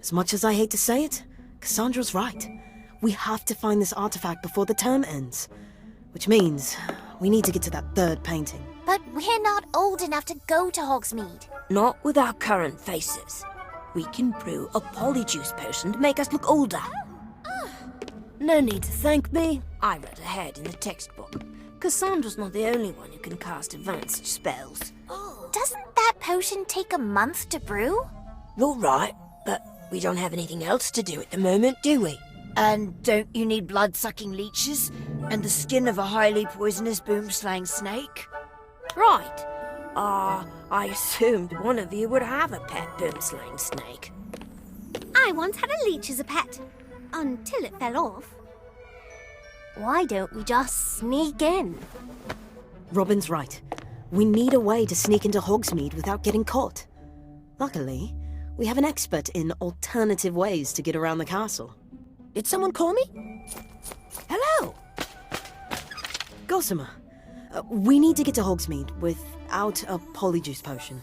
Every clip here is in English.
As much as I hate to say it, Cassandra's right. We have to find this artifact before the term ends. Which means we need to get to that third painting. But we're not old enough to go to Hogsmeade. Not with our current faces. We can brew a polyjuice potion to make us look older. No need to thank me. I read ahead in the textbook. Cassandra's not the only one who can cast advanced spells. Doesn't that potion take a month to brew? You're right, but we don't have anything else to do at the moment, do we? And don't you need blood-sucking leeches? And the skin of a highly poisonous boomslang snake? Right. I assumed one of you would have a pet boomslang snake. I once had a leech as a pet, until it fell off. Why don't we just sneak in? Robin's right. We need a way to sneak into Hogsmeade without getting caught. Luckily, we have an expert in alternative ways to get around the castle. Did someone call me? Hello! Gossamer, we need to get to Hogsmeade without a polyjuice potion.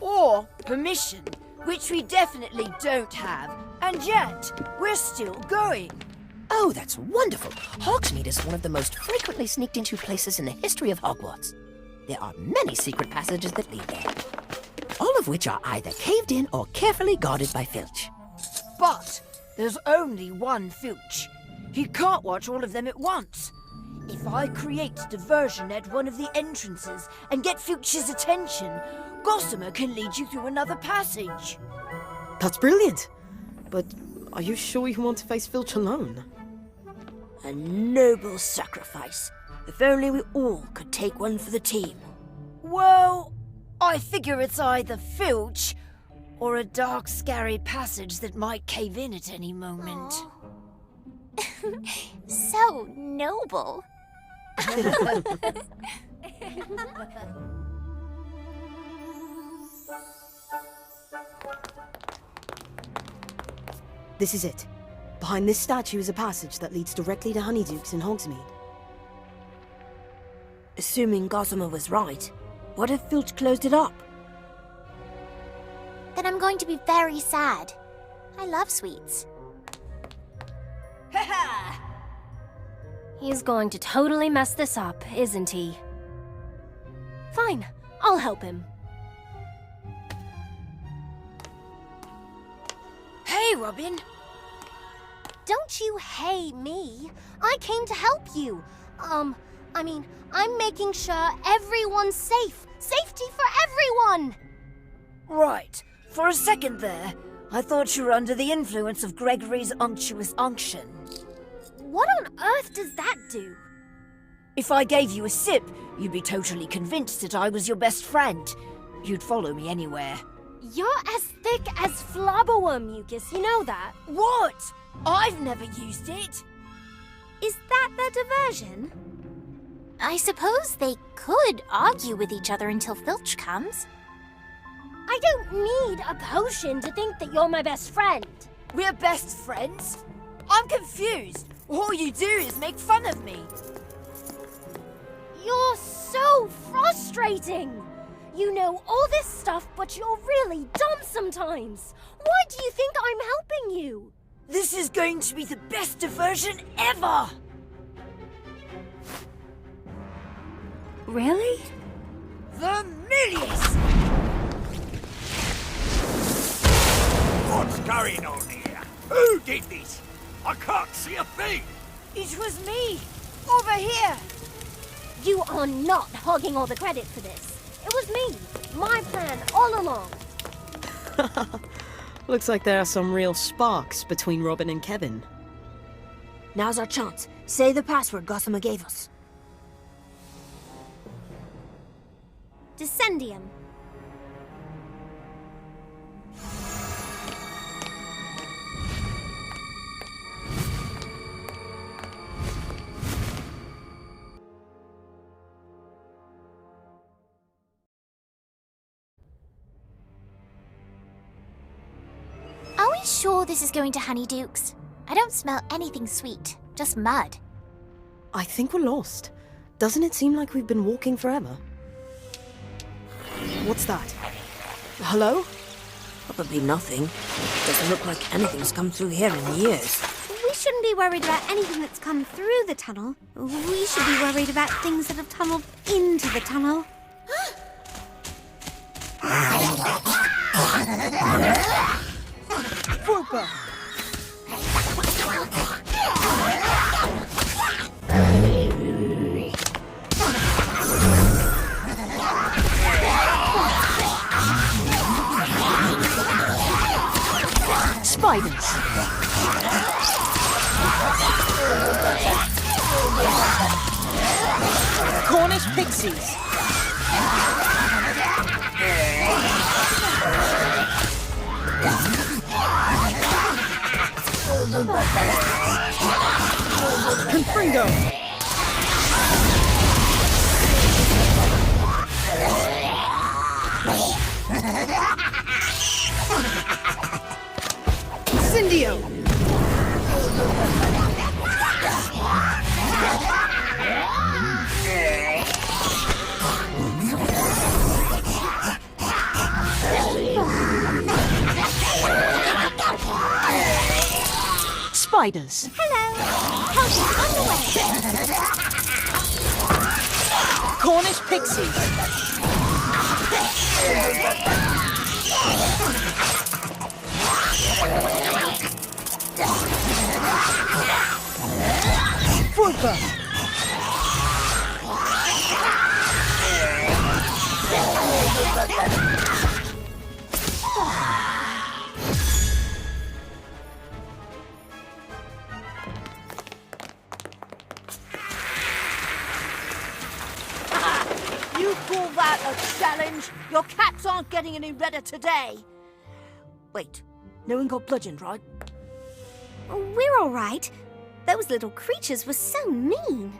Or permission, which we definitely don't have, and yet we're still going. Oh, that's wonderful! Hogsmeade is one of the most frequently sneaked into places in the history of Hogwarts. There are many secret passages that lead there, all of which are either caved in or carefully guarded by Filch. But there's only one Filch. He can't watch all of them at once. If I create diversion at one of the entrances and get Filch's attention, Gossamer can lead you through another passage. That's brilliant! But are you sure you want to face Filch alone? A noble sacrifice. If only we all could take one for the team. Well, I figure it's either Filch or a dark, scary passage that might cave in at any moment. So noble. This is it. Behind this statue is a passage that leads directly to Honeyduke's in Hogsmeade. Assuming Gossamer was right, what if Filch closed it up? Then I'm going to be very sad. I love sweets. He's going to totally mess this up, isn't he? Fine, I'll help him. Hey, Robin! Don't you hey me. I came to help you. I'm making sure everyone's safe. Safety for everyone! Right. For a second there, I thought you were under the influence of Gregory's unctuous unction. What on earth does that do? If I gave you a sip, you'd be totally convinced that I was your best friend. You'd follow me anywhere. You're as thick as flobberworm mucus, you know that? What? I've never used it. Is that the diversion? I suppose they could argue with each other until Filch comes. I don't need a potion to think that you're my best friend. We're best friends? I'm confused. All you do is make fun of me. You're so frustrating. You know all this stuff, but you're really dumb sometimes. Why do you think I'm helping you? This is going to be the best diversion ever! Really? Vermilius! What's going on here? Who did this? I can't see a thing! It was me! Over here! You are not hogging all the credit for this. It was me. My plan all along. Looks like there are some real sparks between Robin and Kevin. Now's our chance. Say the password Gossamer gave us. Descendium. Are we sure this is going to Honeyduke's? I don't smell anything sweet, just mud. I think we're lost. Doesn't it seem like we've been walking forever? What's that? Hello? Probably nothing. Doesn't look like anything's come through here in years. We shouldn't be worried about anything that's come through the tunnel. We should be worried about things that have tunneled into the tunnel. Fooper! Spiders! Cornish pixies! Confringo! Incendio! Spiders! Hello! Help is on the way! Cornish pixies! Fooper! You call that a challenge? Your cats aren't getting any redder today. Wait, no one got bludgeoned, right? We're all right. Those little creatures were so mean.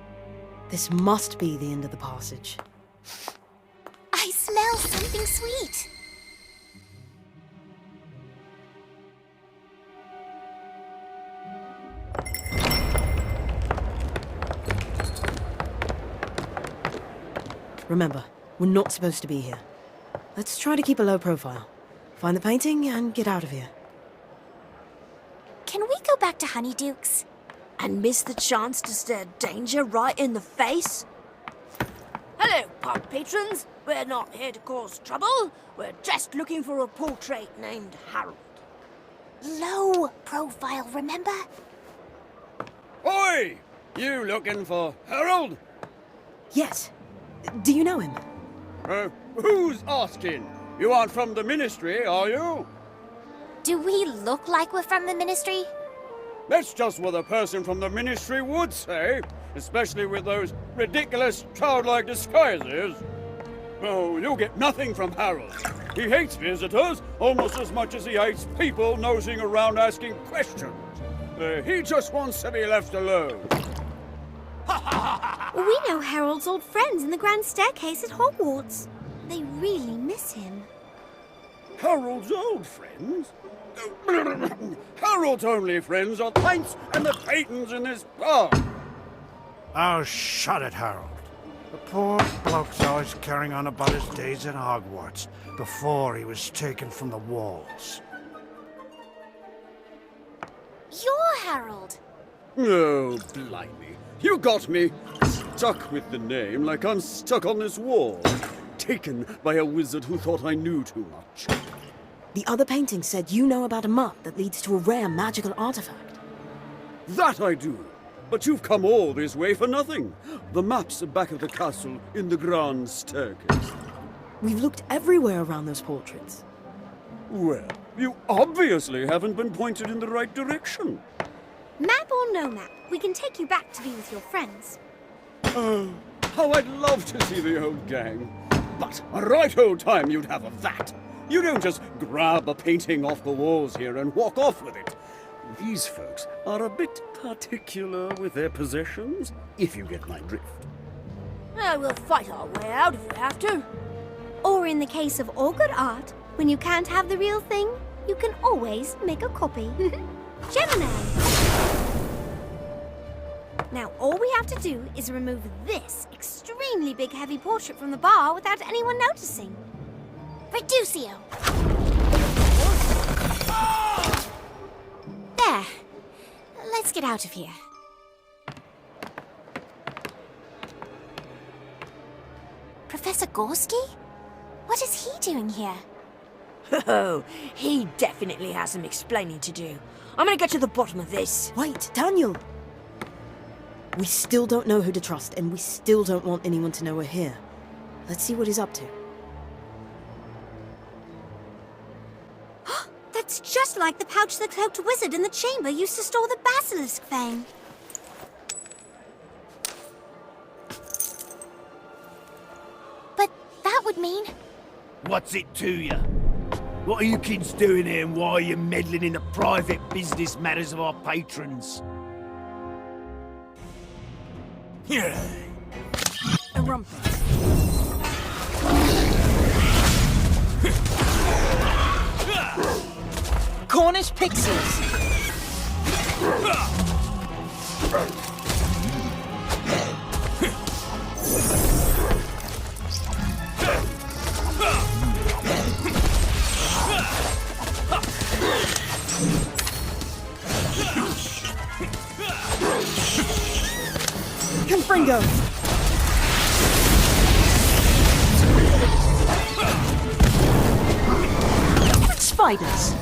This must be the end of the passage. I smell something sweet. Remember, we're not supposed to be here. Let's try to keep a low profile. Find the painting and get out of here. Can we go back to Honeydukes? And miss the chance to stare danger right in the face? Hello, pub patrons. We're not here to cause trouble. We're just looking for a portrait named Harold. Low profile, remember? Oi! You looking for Harold? Yes. Do you know him? Who's asking? You aren't from the Ministry, are you? Do we look like we're from the Ministry? That's just what a person from the Ministry would say, especially with those ridiculous childlike disguises. Oh, you'll get nothing from Harold. He hates visitors almost as much as he hates people nosing around asking questions. He just wants to be left alone. We know Harold's old friends in the Grand Staircase at Hogwarts. They really miss him. Harold's old friends? Harold's only friends are pints and the Paytons in this bar. Oh, shut it, Harold. The poor bloke's always carrying on about his days at Hogwarts before he was taken from the walls. You're Harold. Oh, blimey. You got me stuck with the name like I'm stuck on this wall. Taken by a wizard who thought I knew too much. The other painting said you know about a map that leads to a rare magical artifact. That I do. But you've come all this way for nothing. The map's back of the castle in the Grand Staircase. We've looked everywhere around those portraits. Well, you obviously haven't been pointed in the right direction. Map or no map, we can take you back to be with your friends. Oh, how I'd love to see the old gang. But a right old time you'd have of that. You don't just grab a painting off the walls here and walk off with it. These folks are a bit particular with their possessions, if you get my drift. We'll fight our way out if we have to. Or in the case of all good art, when you can't have the real thing, you can always make a copy. Gemini! Now all we have to do is remove this extremely big heavy portrait from the bar without anyone noticing. Reducio. We'll Let's get out of here. Professor Gorski? What is he doing here? Oh, he definitely has some explaining to do. I'm gonna get to the bottom of this. Wait, Daniel! We still don't know who to trust, and we still don't want anyone to know we're here. Let's see what he's up to. That's just like the pouch the cloaked wizard in the chamber used to store the basilisk fang. But that would mean... What's it to you? What are you kids doing here and why are you meddling in the private business matters of our patrons? Here. A rumpus. Cornish pixies! Confringo! Spiders!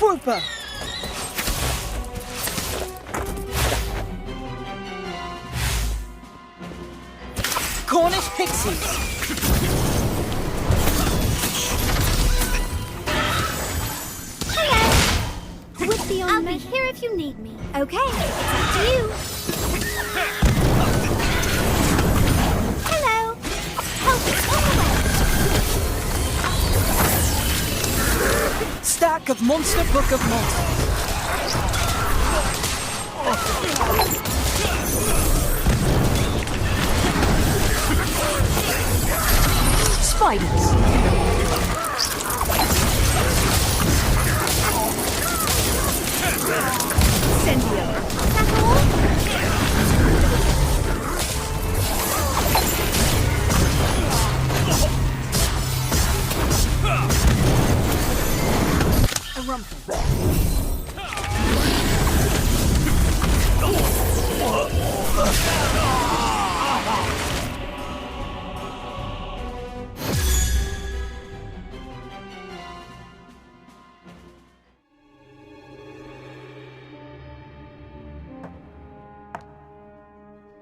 Whooper! Cornish pixies! I'll be here if you need me. Okay, it's up to you. Hello. Help is on the way. Stack of Monster Book of Monsters. Spiders. Incendio. A rumpus.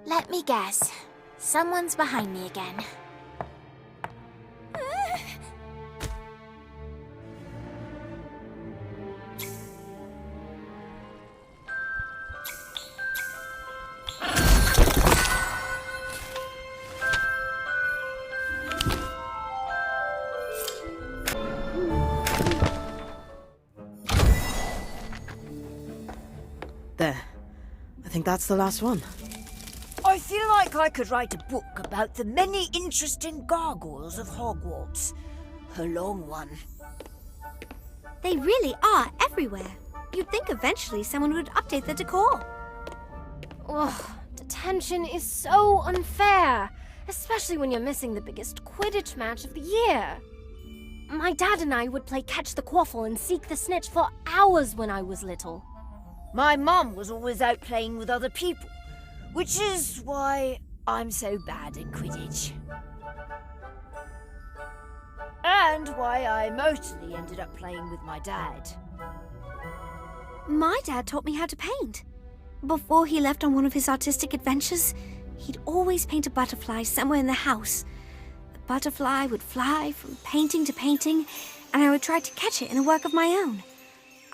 Let me guess. Someone's behind me again. There. I think that's the last one. I feel like I could write a book about the many interesting gargoyles of Hogwarts. A long one. They really are everywhere. You'd think eventually someone would update the decor. Ugh, detention is so unfair, especially when you're missing the biggest Quidditch match of the year. My dad and I would play catch the quaffle and seek the snitch for hours when I was little. My mum was always out playing with other people, which is why I'm so bad at Quidditch. And why I mostly ended up playing with my dad. My dad taught me how to paint. Before he left on one of his artistic adventures, he'd always paint a butterfly somewhere in the house. The butterfly would fly from painting to painting, and I would try to catch it in a work of my own.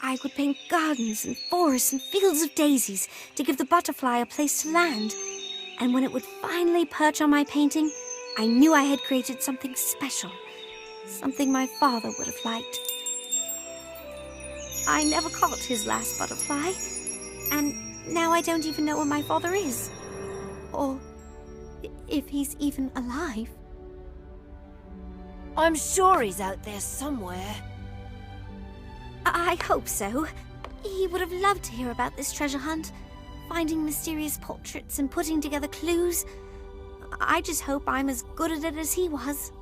I would paint gardens and forests and fields of daisies to give the butterfly a place to land. And when it would finally perch on my painting, I knew I had created something special, something my father would have liked. I never caught his last butterfly, and now I don't even know where my father is, or if he's even alive. I'm sure he's out there somewhere. I hope so. He would have loved to hear about this treasure hunt, finding mysterious portraits and putting together clues. I just hope I'm as good at it as he was.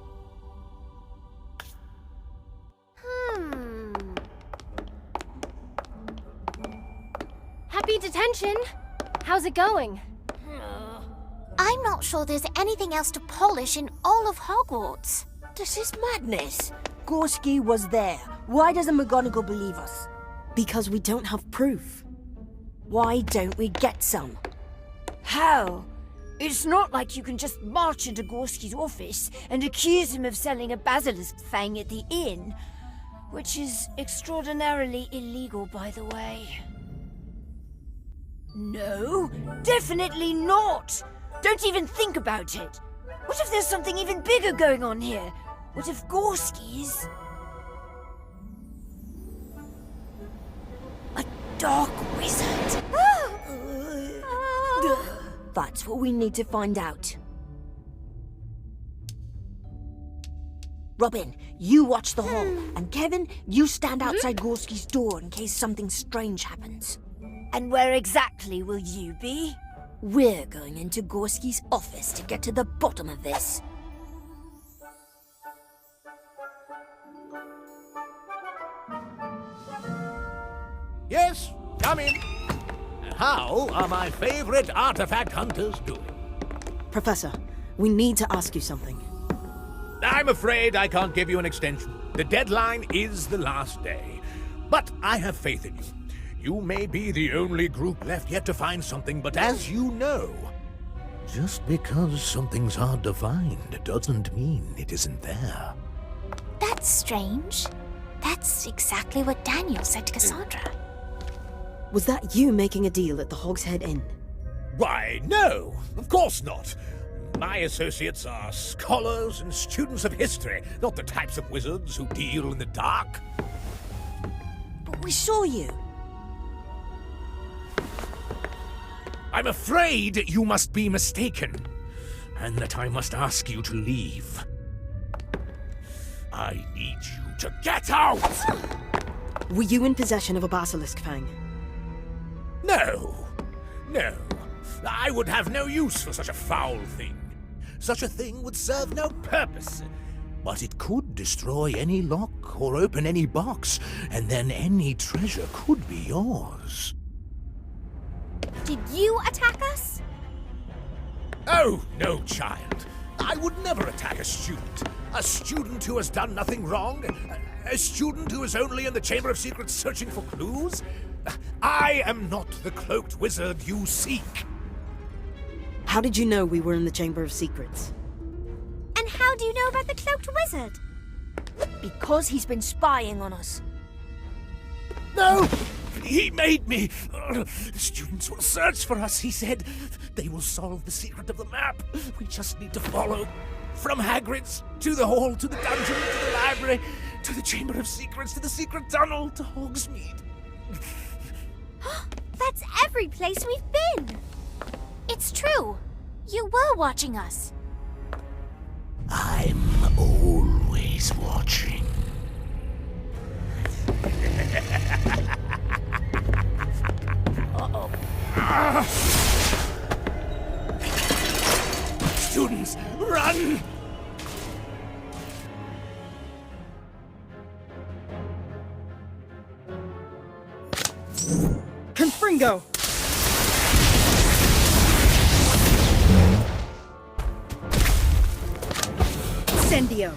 Happy detention! How's it going? I'm not sure there's anything else to polish in all of Hogwarts. This is madness. Gorski was there. Why doesn't McGonagall believe us? Because we don't have proof. Why don't we get some? How? It's not like you can just march into Gorski's office and accuse him of selling a basilisk fang at the inn. Which is extraordinarily illegal, by the way. No, definitely not! Don't even think about it! What if there's something even bigger going on here? What if Gorski's A dark wizard. That's what we need to find out. Robin, you watch the hall. And Kevin, you stand outside Gorski's door in case something strange happens. And where exactly will you be? We're going into Gorski's office to get to the bottom of this. Yes, come in. How are my favorite artifact hunters doing? Professor, we need to ask you something. I'm afraid I can't give you an extension. The deadline is the last day. But I have faith in you. You may be the only group left yet to find something, but as you know, just because something's hard to find doesn't mean it isn't there. That's strange. That's exactly what Daniel said to Cassandra. Was that you making a deal at the Hog's Head Inn? Why, no, of course not. My associates are scholars and students of history, not the types of wizards who deal in the dark. But we saw you. I'm afraid you must be mistaken, and that I must ask you to leave. I need you to get out! Were you in possession of a basilisk fang? No. I would have no use for such a foul thing. Such a thing would serve no purpose. But it could destroy any lock or open any box, and then any treasure could be yours. Did you attack us? Oh, no, child. I would never attack a student. A student who has done nothing wrong? A student who is only in the Chamber of Secrets searching for clues? I am not the cloaked wizard you seek. How did you know we were in the Chamber of Secrets? And how do you know about the cloaked wizard? Because he's been spying on us. No! He made me! The students will search for us, he said. They will solve the secret of the map. We just need to follow. From Hagrid's, to the hall, to the dungeon, to the library, to the Chamber of Secrets, to the secret tunnel, to Hogsmeade. That's every place we've been! It's true. You were watching us. I'm always watching. Students, run! Confringo! Incendio!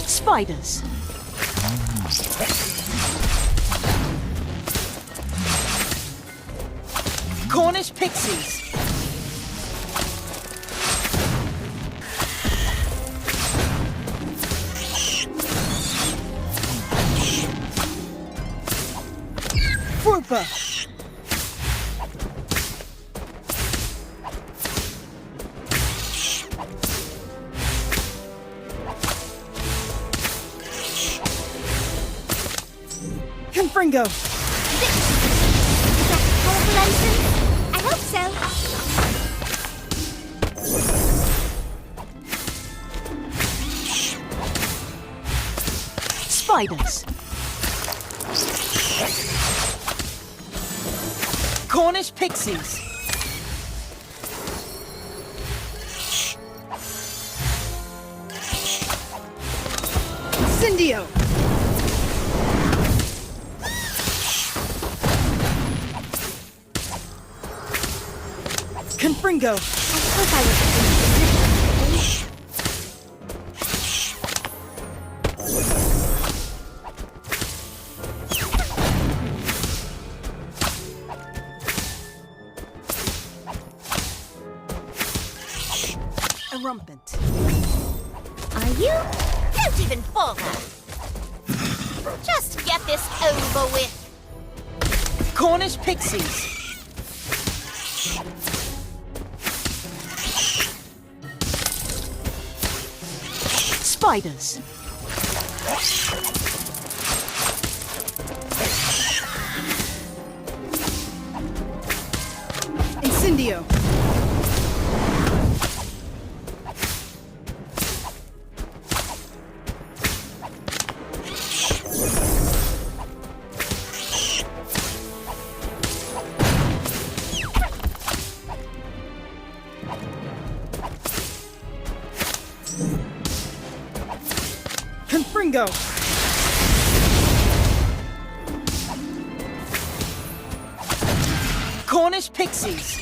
Spiders! Cornish pixies! Frooper! Confringo! Is that powerful license? I hope so. Spiders. Cornish pixies. Incendio. Confringo. I hope I was Erumpent. Are you? Don't even bother. Just get this over with. Cornish pixies. Spiders. Incendio. Confringo. Cornish pixies.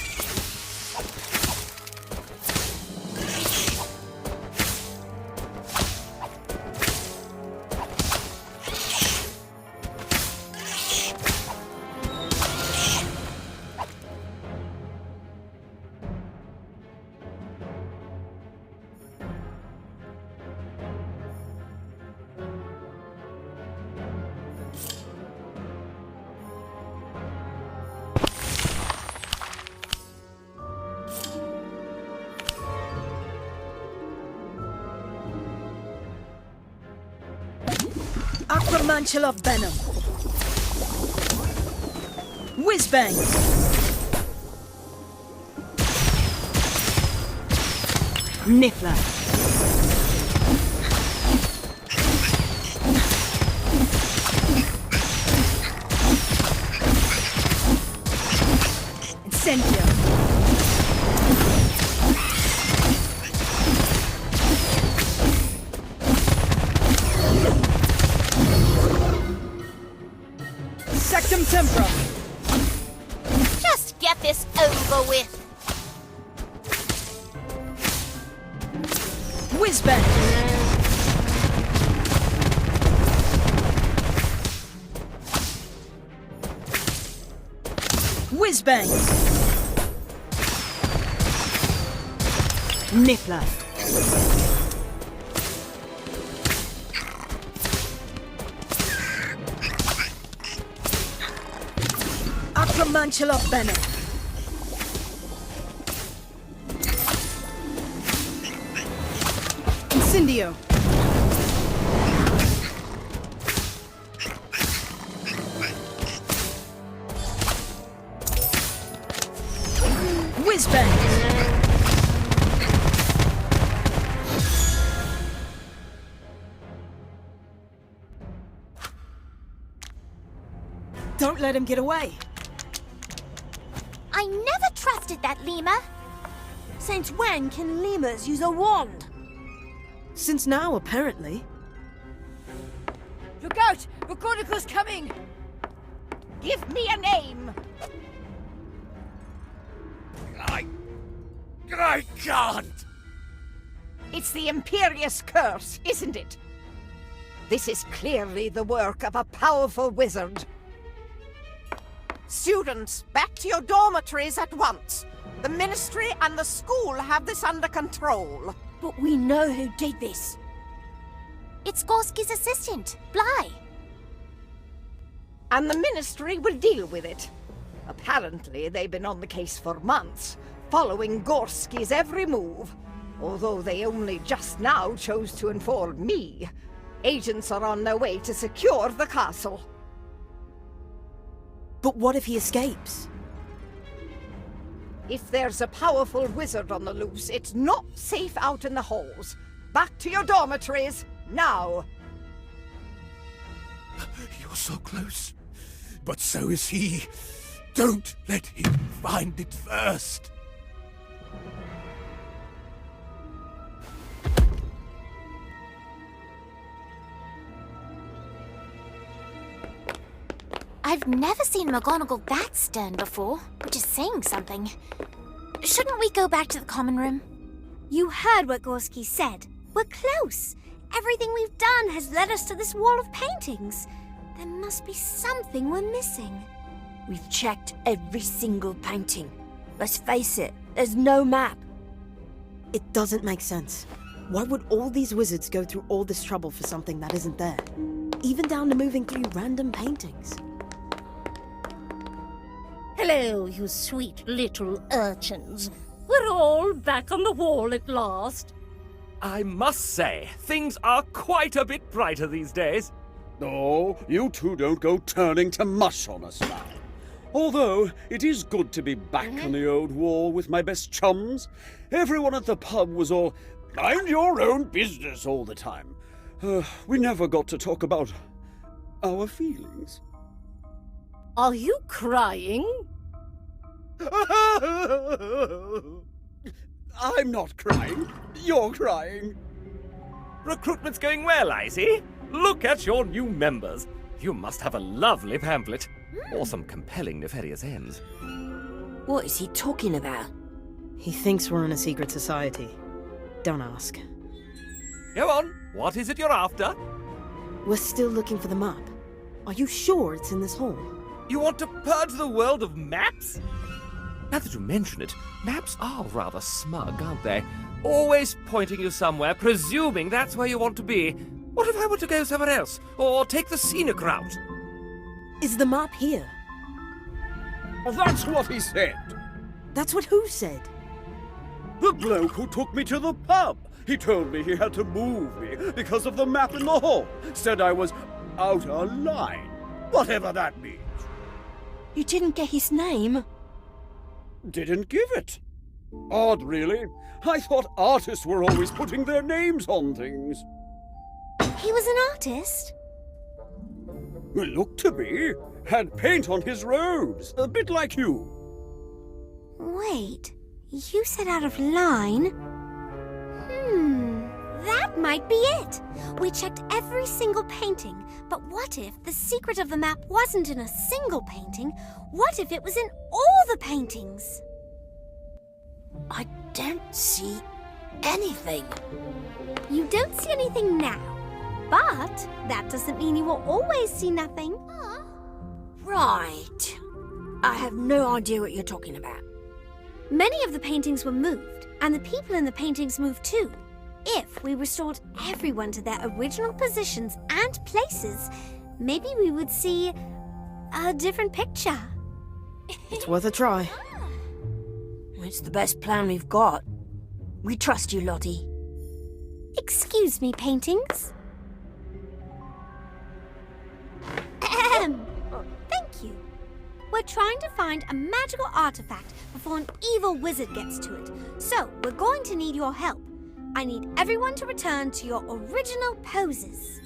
Aquamantula venom. Whizbang. Niffler. Incendio. Sectum tempra. Just get this over with. Whizbang. Whizbang. Niffler. Aquamantula venom. Incendio. Whizbang. Don't let him get away. I never trusted that lemur. Since when can lemurs use a wand? Since now, apparently. Look out! Rocodica's coming! Give me a name! I can't! It's the Imperious Curse, isn't it? This is clearly the work of a powerful wizard. Students, back to your dormitories at once. The Ministry and the school have this under control. But we know who did this. It's Gorski's assistant, Bly. And the Ministry will deal with it. Apparently, they've been on the case for months, following Gorski's every move. Although they only just now chose to inform me. Agents are on their way to secure the castle. But what if he escapes? If there's a powerful wizard on the loose, it's not safe out in the halls. Back to your dormitories, now! You're so close. But so is he. Don't let him find it first. I've never seen McGonagall that stern before, which is saying something. Shouldn't we go back to the common room? You heard what Gorski said. We're close. Everything we've done has led us to this wall of paintings. There must be something we're missing. We've checked every single painting. Let's face it, there's no map. It doesn't make sense. Why would all these wizards go through all this trouble for something that isn't there? Even down to moving through random paintings. Hello, you sweet little urchins. We're all back on the wall at last. I must say, things are quite a bit brighter these days. Oh, you two don't go turning to mush on us now. Although, it is good to be back on the old wall with my best chums. Everyone at the pub was all, mind your own business all the time. We never got to talk about our feelings. Are you crying? I'm not crying. You're crying. Recruitment's going well, I see. Look at your new members. You must have a lovely pamphlet. Or some compelling nefarious ends. What is he talking about? He thinks we're in a secret society. Don't ask. Go on. What is it you're after? We're still looking for the map. Are you sure it's in this hall? You want to purge the world of maps? Now that you mention it, maps are rather smug, aren't they? Always pointing you somewhere, presuming that's where you want to be. What if I were to go somewhere else? Or take the scenic route? Is the map here? That's what he said. That's what who said? The bloke who took me to the pub. He told me he had to move me because of the map in the hall. Said I was out of line. Whatever that means. You didn't get his name? Didn't give it. Odd, really. I thought artists were always putting their names on things. He was an artist? Looked to be. Had paint on his robes, a bit like you. Wait, you said out of line? That might be it. We checked every single painting, but what if the secret of the map wasn't in a single painting? What if it was in all the paintings? I don't see anything. You don't see anything now, but that doesn't mean you will always see nothing. Right. I have no idea what you're talking about. Many of the paintings were moved, and the people in the paintings moved too. If we restored everyone to their original positions and places, maybe we would see a different picture. It's worth a try. It's the best plan we've got. We trust you, Lottie. Excuse me, paintings. Thank you. We're trying to find a magical artifact before an evil wizard gets to it. So, we're going to need your help. I need everyone to return to your original poses.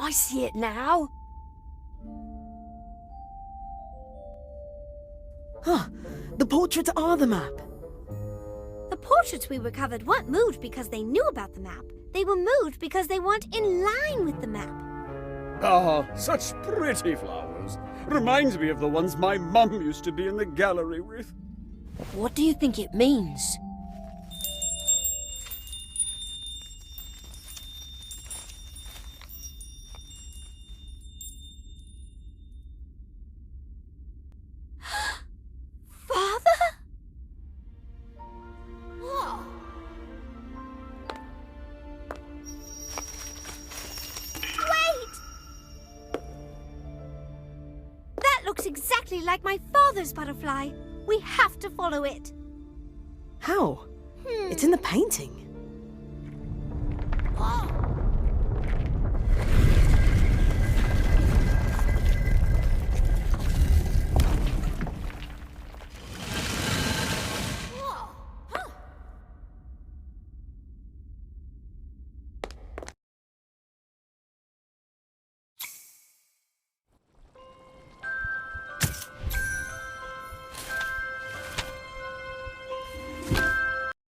I see it now. Huh. The portraits are the map. The portraits we recovered weren't moved because they knew about the map. They were moved because they weren't in line with the map. Ah, such pretty flowers. Reminds me of the ones my mum used to be in the gallery with. What do you think it means? Looks exactly like my father's butterfly. We have to follow it. How? It's in the painting.